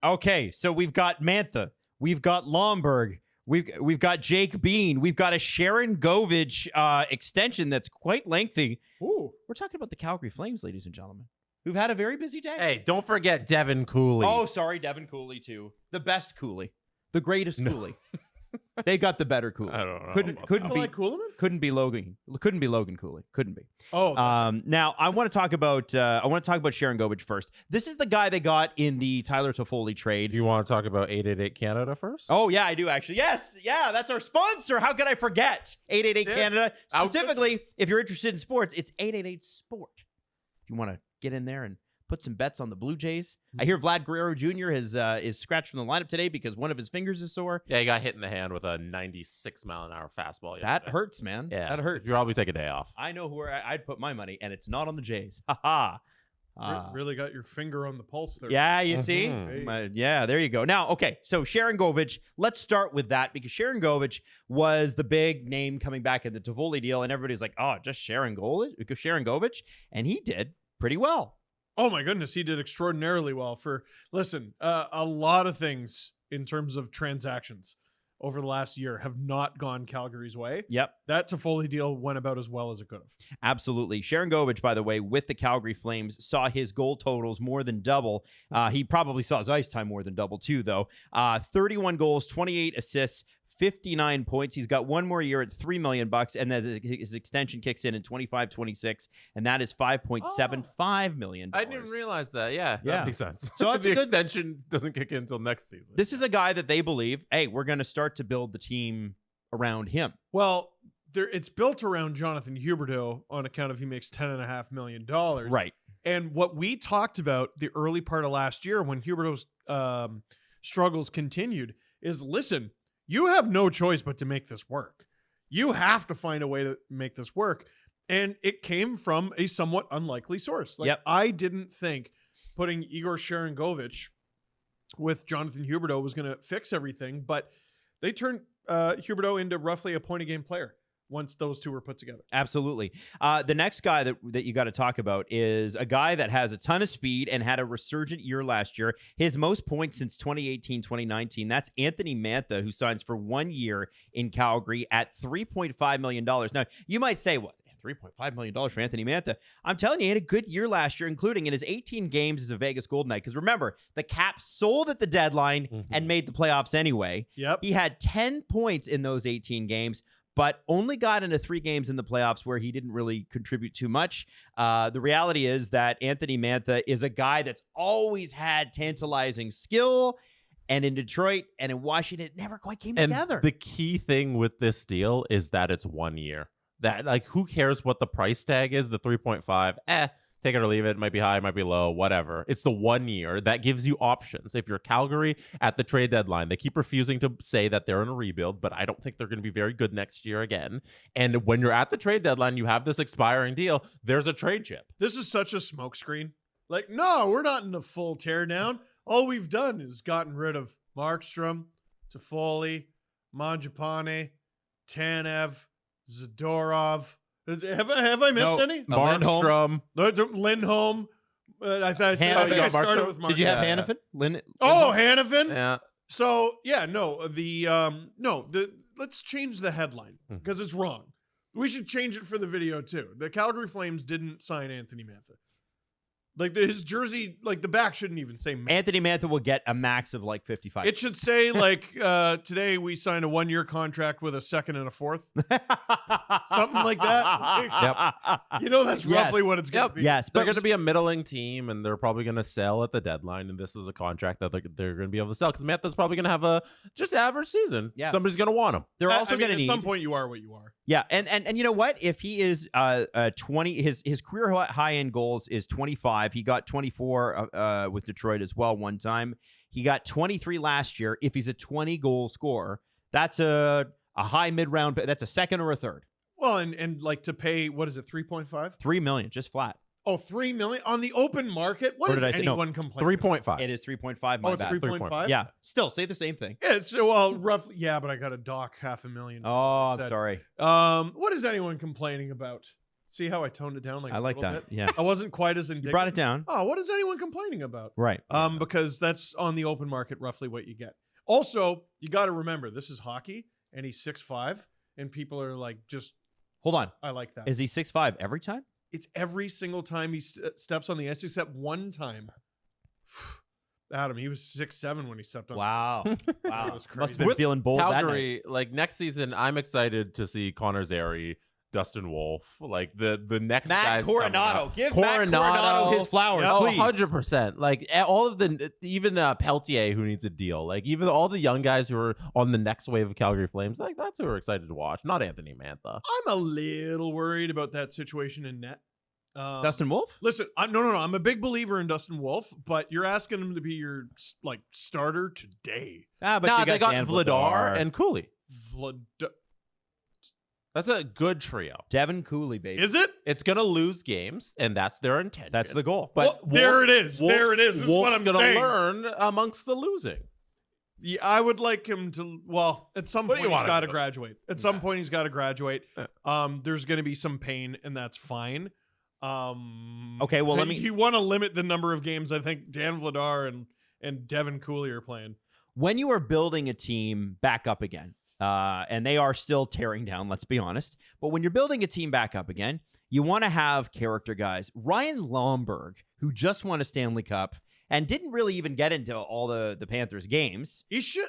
Okay, so we've got Mantha, we've got Lomberg, we've got Jake Bean, we've got a Sharangovich extension that's quite lengthy. Ooh. We're talking about the Calgary Flames, ladies and gentlemen, who've had a very busy day. Hey, don't forget Devin Cooley. Oh, sorry, Devin Cooley too. The best Cooley, the greatest Cooley. They got the better Cooley. I don't know. Couldn't be Like Coolman? Couldn't be Logan Cooley. Couldn't be. Oh, Now I want to talk about Sharangovich first. This is the guy they got in the Tyler Toffoli trade. Do you want to talk about 888 Canada first? Oh yeah, I do actually. Yes, yeah, that's our sponsor. How could I forget? 888 Yeah. Canada. Specifically, if you're interested in sports, it's 888 Sport. If you want to get in there and put some bets on the Blue Jays. I hear Vlad Guerrero Jr. is scratched from the lineup today because one of his fingers is sore. Yeah, he got hit in the hand with a 96-mile-an-hour fastball yesterday. That hurts, man. Yeah, That hurts. You'd probably take a day off. I know where I'd put my money, and it's not on the Jays. Ha ha. really got your finger on the pulse there. Yeah, you see? Mhm. Yeah, there you go. Now, okay, so Sharangovich, let's start with that because Sharangovich was the big name coming back in the Toffoli deal, and everybody's like, oh, just Sharangovich, and he did pretty well. Oh my goodness, he did extraordinarily well a lot of things in terms of transactions over the last year have not gone Calgary's way. Yep. That Toffoli deal went about as well as it could have. Absolutely. Sharangovich, by the way, with the Calgary Flames, saw his goal totals more than double. He probably saw his ice time more than double, too, though. 31 goals, 28 assists, 59 points. He's got one more year at $3 million, and then his extension kicks in 25-26, and that is $5.75 million. I didn't realize that. Yeah, Yeah. that makes sense. So that's the a good- extension doesn't kick in until next season. This is a guy that they believe, hey, we're going to start to build the team around him. Well, it's built around Jonathan Huberdeau on account of he makes $10.5 million. Right. And what we talked about the early part of last year when Huberdeau's struggles continued is, listen, you have no choice but to make this work. You have to find a way to make this work. And it came from a somewhat unlikely source. Yep. I didn't think putting Yegor Sharangovich with Jonathan Huberdeau was going to fix everything, but they turned Huberdeau into roughly a point-a-game player once those two were put together. Absolutely. The next guy that you got to talk about is a guy that has a ton of speed and had a resurgent year last year. His most points since 2018-2019. That's Anthony Mantha, who signs for 1 year in Calgary at $3.5 million. Now, you might say, what? $3.5 million for Anthony Mantha. I'm telling you, he had a good year last year, including in his 18 games as a Vegas Golden Knight. Because remember, the Caps sold at the deadline and made the playoffs anyway. Yep. He had 10 points in those 18 games, but only got into 3 games in the playoffs where he didn't really contribute too much. The reality is that Anthony Mantha is a guy that's always had tantalizing skill, and in Detroit and in Washington, it never quite came together. The key thing with this deal is that it's 1 year. That, like, who cares what the price tag is? The 3.5, take it or leave it. It might be high, it might be low, whatever. It's the 1 year that gives you options. If you're Calgary at the trade deadline, they keep refusing to say that they're in a rebuild, but I don't think they're going to be very good next year again. And when you're at the trade deadline, you have this expiring deal. There's a trade chip. This is such a smokescreen. Like, no, we're not in a full teardown. All we've done is gotten rid of Markstrom, Toffoli, Mangiapane, Tanev, Zadorov. Have I missed any? Markstrom. Lindholm. I thought Hannafin. I started with Markstrom. Did you have Yeah. Hannafin? Oh, Hannafin. Yeah. So yeah, let's change the headline because it's wrong. We should change it for the video too. The Calgary Flames didn't sign Anthony Mantha. Like his jersey, like the back shouldn't even say Mantha. Anthony Mantha will get a max of like 55. It should say like today we signed a 1 year contract with a second and a fourth. Something like that. You know, that's roughly what it's going to be. Yes, They're but going to be a middling team, and they're probably going to sell at the deadline, and this is a contract that they're going to be able to sell because Mantha's probably going to have a just average season. Yeah. Somebody's going to want him. they're also going to at need some point you are what you are. Yeah, and you know what? If he is 20, his career high end goals is 25. He got 24 with Detroit as well one time. He got 23 last year. If he's a 20 goal scorer, that's a high mid round. That's a second or a third. Well, and like to pay, what is it, 3.5? $3 million, just flat. Oh, $3 million on the open market. What Or is did I say- no, anyone complaining? 3.5. It is 3.5. Oh, My it's bad. 3.5. Yeah, still say the same thing. Yeah, it's well roughly. Yeah, but I got to dock $500,000. Oh, I'm Said. sorry. What is anyone complaining about? See how I toned it down? Like I a like little that. bit? Yeah. I wasn't quite as indignant. You brought it down. Oh, what is anyone complaining about? Right. Because that's on the open market roughly what you get. Also, you got to remember this is hockey, and he's 6'5", and people are like, just Hold on. I like that. Is he 6'5" every time? It's every single time he steps on the ice, except one time. Adam, he was 6'7" when he stepped on. Wow. Wow, it was crazy. Must have been With feeling bold that night. Calgary, like next season, I'm excited to see Connor Zary, Dustin Wolf, like the next Matt guys coming Coronado. up. Give Matt Coronado his flowers, Yep. Oh, please. 100%. Like all of the, even Peltier who needs a deal. Like even all the young guys who are on the next wave of Calgary Flames. Like that's who we're excited to watch. Not Anthony Mantha. I'm a little worried about that situation in net. Dustin Wolf? Listen, no. I'm a big believer in Dustin Wolf, but you're asking him to be your like starter today. Ah, but Nah, you they got Dan Vladar and Cooley. That's a good trio. Devin Cooley, baby. Is it? It's gonna lose games, and that's their intention. That's the goal. But Well, there it is. There it is. This is what I'm gonna saying. learn amongst the losing. Yeah, I would like him to. Well, at some What point do you he's want him got to to do? graduate. At some point he's got to graduate. There's going to be some pain, and that's fine. Okay, well, let me- You want to limit the number of games. I think Dan Vladar and Devin Cooley are playing. When you are building a team back up again, and they are still tearing down, let's be honest, but when you're building a team back up again, you want to have character guys. Ryan Lomberg, who just won a Stanley Cup and didn't really even get into all the Panthers games. He should,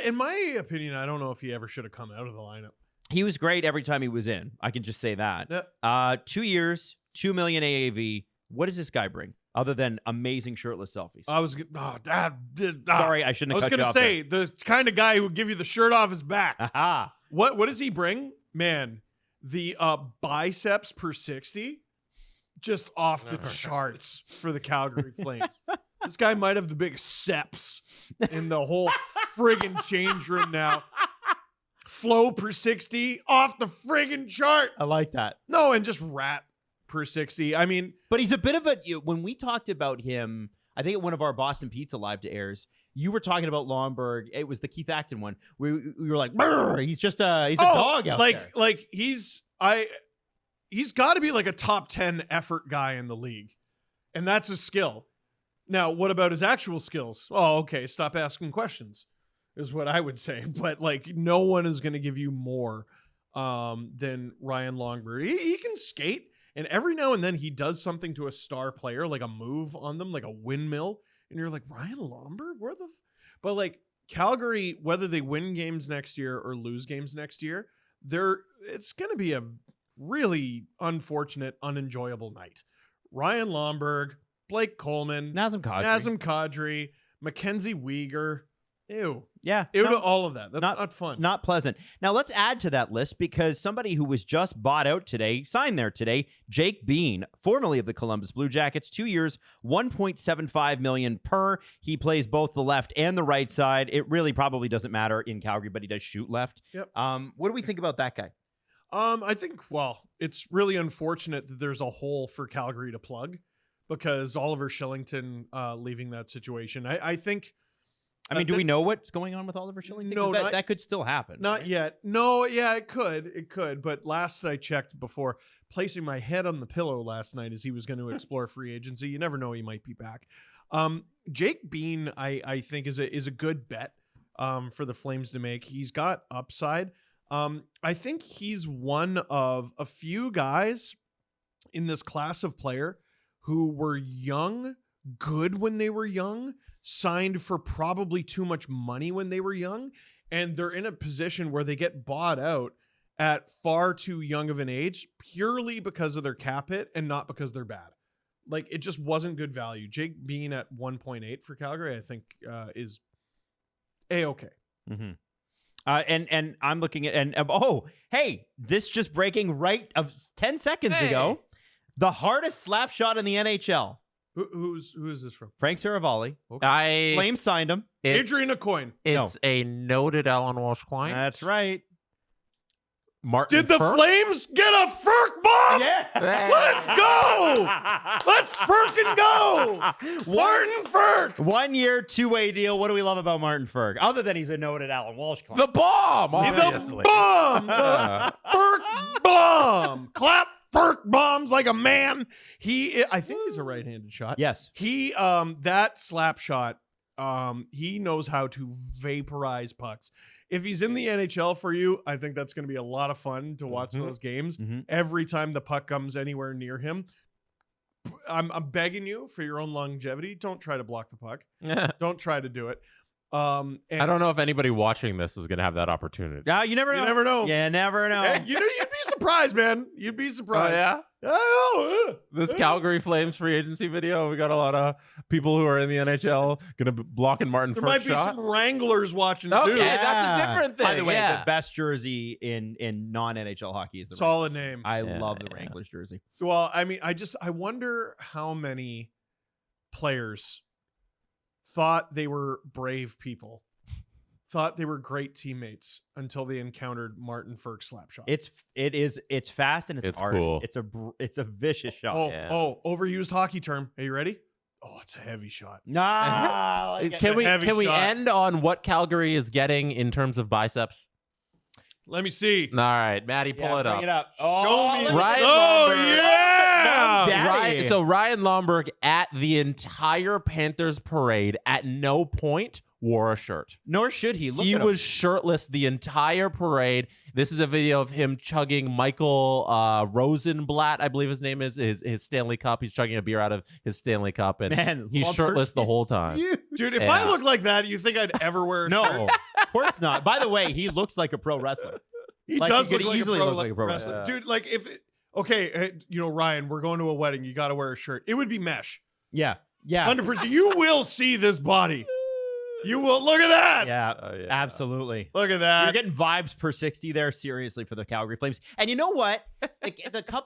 in my opinion, I don't know if he ever should have come out of the lineup. He was great every time he was in. I can just say that. Yeah. 2 years, $2 million AAV. What does this guy bring other than amazing shirtless selfies? Sorry, I shouldn't I was have cut you gonna off say the kind of guy who would give you the shirt off his back. there. Aha. What does he bring? Man, the biceps per 60, just off the charts for the Calgary Flames. This guy might have the biggest seps in the whole friggin' change room now. Flow per 60, off the friggin' chart. I like that. No, and just rat per 60. I mean, But he's a bit of a, when we talked about him, I think at one of our Boston Pizza Live to airs, you were talking about Lomberg. It was the Keith Acton one. We were like, "Brr, he's just he's a dog out there. Like he's got to be like a top 10 effort guy in the league. And that's a skill. Now, what about his actual skills? Oh, okay, stop asking questions is what I would say. But like no one is going to give you more than Ryan Lomberg. He can skate, and every now and then he does something to a star player, like a move on them, like a windmill, and you're like, Ryan Lomberg, where the but like Calgary, whether they win games next year or lose games next year, it's going to be a really unfortunate, unenjoyable night. Ryan Lomberg, Blake Coleman, Nazem Kadri, Mackenzie Weegar. Ew. Yeah. Ew no, to all of that. That's not fun. Not pleasant. Now let's add to that list because somebody who was just bought out today, signed there today, Jake Bean, formerly of the Columbus Blue Jackets, 2 years, $1.75 million per. He plays both the left and the right side. It really probably doesn't matter in Calgary, but he does shoot left. Yep. What do we think about that guy? I think, well, it's really unfortunate that there's a hole for Calgary to plug because Oliver Shillington leaving that situation. I think. I mean, do we know what's going on with Oliver Shillington? No, 'Cause that could still happen. Not right? yet. No, yeah, it could. But last I checked, before placing my head on the pillow last night, as he was going to explore free agency, you never know, he might be back. Jake Bean, I think is a good bet for the Flames to make. He's got upside. I think he's one of a few guys in this class of player who were young, good when they were young, signed for probably too much money when they were young, and they're in a position where they get bought out at far too young of an age purely because of their cap hit and not because they're bad. Like, it just wasn't good value. Jake Bean at 1.8 for Calgary, I think, is A-okay. Mm-hmm. And I'm looking at, hey, this just breaking right of 10 seconds ago. The hardest slap shot in the NHL. Who is this from? Frank Saravalli. Flames signed him. Adrian Aucoin. It's a noted Alan Walsh client. That's right. Martin Did the Furk? Flames get a Furk bomb? Yeah. Let's go! Let's Furkin' go! Martin Furk! 1 year, two-way deal. What do we love about Martin Ferg? Other than he's a noted Alan Walsh client. The bomb, The obviously. bomb! The Furk bomb! Clap Ferk bombs like a man. I think he's a right-handed shot. Yes. He that slap shot, he knows how to vaporize pucks. If he's in the NHL for you, I think that's going to be a lot of fun to watch those games. Every time the puck comes anywhere near him, I'm begging you for your own longevity. Don't try to block the puck. Don't try to do it. And I don't know if anybody watching this is going to have that opportunity. Yeah, you never know. You never know. You never know. Hey, you'd be surprised, man. You'd be Oh, surprised. yeah? This Yeah. Calgary Flames free agency video, we got a lot of people who are in the NHL going to be blocking Martin There first might be shot. some Wranglers watching Okay, too. that's a different thing. By the way, yeah. the best jersey in non-NHL hockey is the Solid name. I Yeah, love the yeah. Wranglers jersey. Well, I mean, I wonder how many players thought they were brave people, thought they were great teammates until they encountered Martin Ferk's slap shot. It's fast and it's It's art. cool. It's a vicious shot. Yeah. Overused hockey term. Are you ready? Oh, it's a heavy shot. Nah, like Can we heavy shot. end on what Calgary is getting in terms of biceps? Let me see. All right, Maddie, pull it bring up. it up. Show Oh, me. look at Ryan that. Oh, Lomberg. yeah. Daddy. So Ryan Lomberg at the entire Panthers parade at no point wore a shirt. Nor should he. Look He at him. was shirtless the entire parade. This is a video of him chugging Michael Rosenblatt, I believe his name is, his Stanley Cup. He's chugging a beer out of his Stanley Cup, and Man, he's Lomberg shirtless the is whole time. huge. Dude, if Yeah. I look like that, you think I'd ever wear a shirt? No, of course not. By the way, he looks like a pro wrestler. He Like, does he could look like easily a pro, look like a pro wrestler. wrestler. Dude, like Ryan, we're going to a wedding. You got to wear a shirt. It would be mesh. Yeah. Yeah. 100%. You will see this body. You will. Look at that. Yeah. Yeah. Absolutely. Look at You're that. getting vibes per 60 there, seriously, for the Calgary Flames. And you know what? Like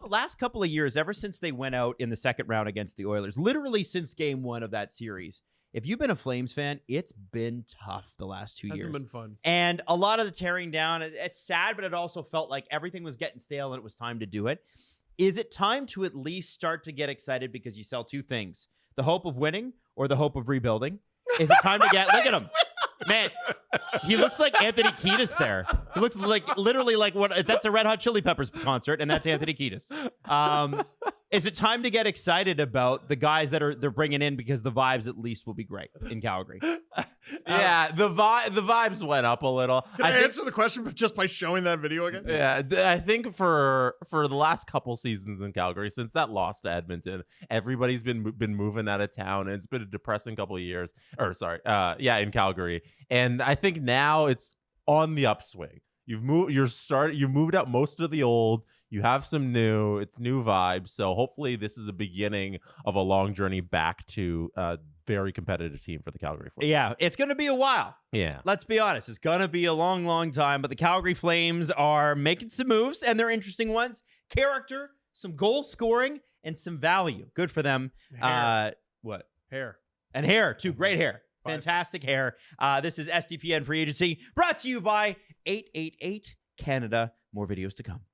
last couple of years, ever since they went out in the second round against the Oilers, literally since game one of that series, if you've been a Flames fan, it's been tough the last 2 years. Hasn't been fun. And a lot of the tearing down, it's sad, but it also felt like everything was getting stale and it was time to do it. Is it time to at least start to get excited because you sell two things, the hope of winning or the hope of rebuilding? Is it time to get, look at him. Man, he looks like Anthony Kiedis there. He looks like literally like that's a Red Hot Chili Peppers concert, and that's Anthony Kiedis. Is it time to get excited about the guys that they're bringing in because the vibes at least will be great in Calgary? Yeah, the vibes went up a little. Can I think- answer the question just by showing that video again? Yeah, I think for the last couple seasons in Calgary, since that loss to Edmonton, everybody's been moving out of town, and it's been a depressing couple of years. Or sorry, in Calgary, and I think now it's on the upswing. You've moved out most of the old. You have some new. It's new vibes. So hopefully this is the beginning of a long journey back to a very competitive team for the Calgary Flames. Yeah, it's going to be a while. Yeah. Let's be honest. It's going to be a long, long time. But the Calgary Flames are making some moves, and they're interesting ones. Character, some goal scoring, and some value. Good for them. Hair. What? Hair. And hair, too. Great hair. Fine. Fantastic hair. This is SDPN Free Agency, brought to you by 888 Canada. More videos to come.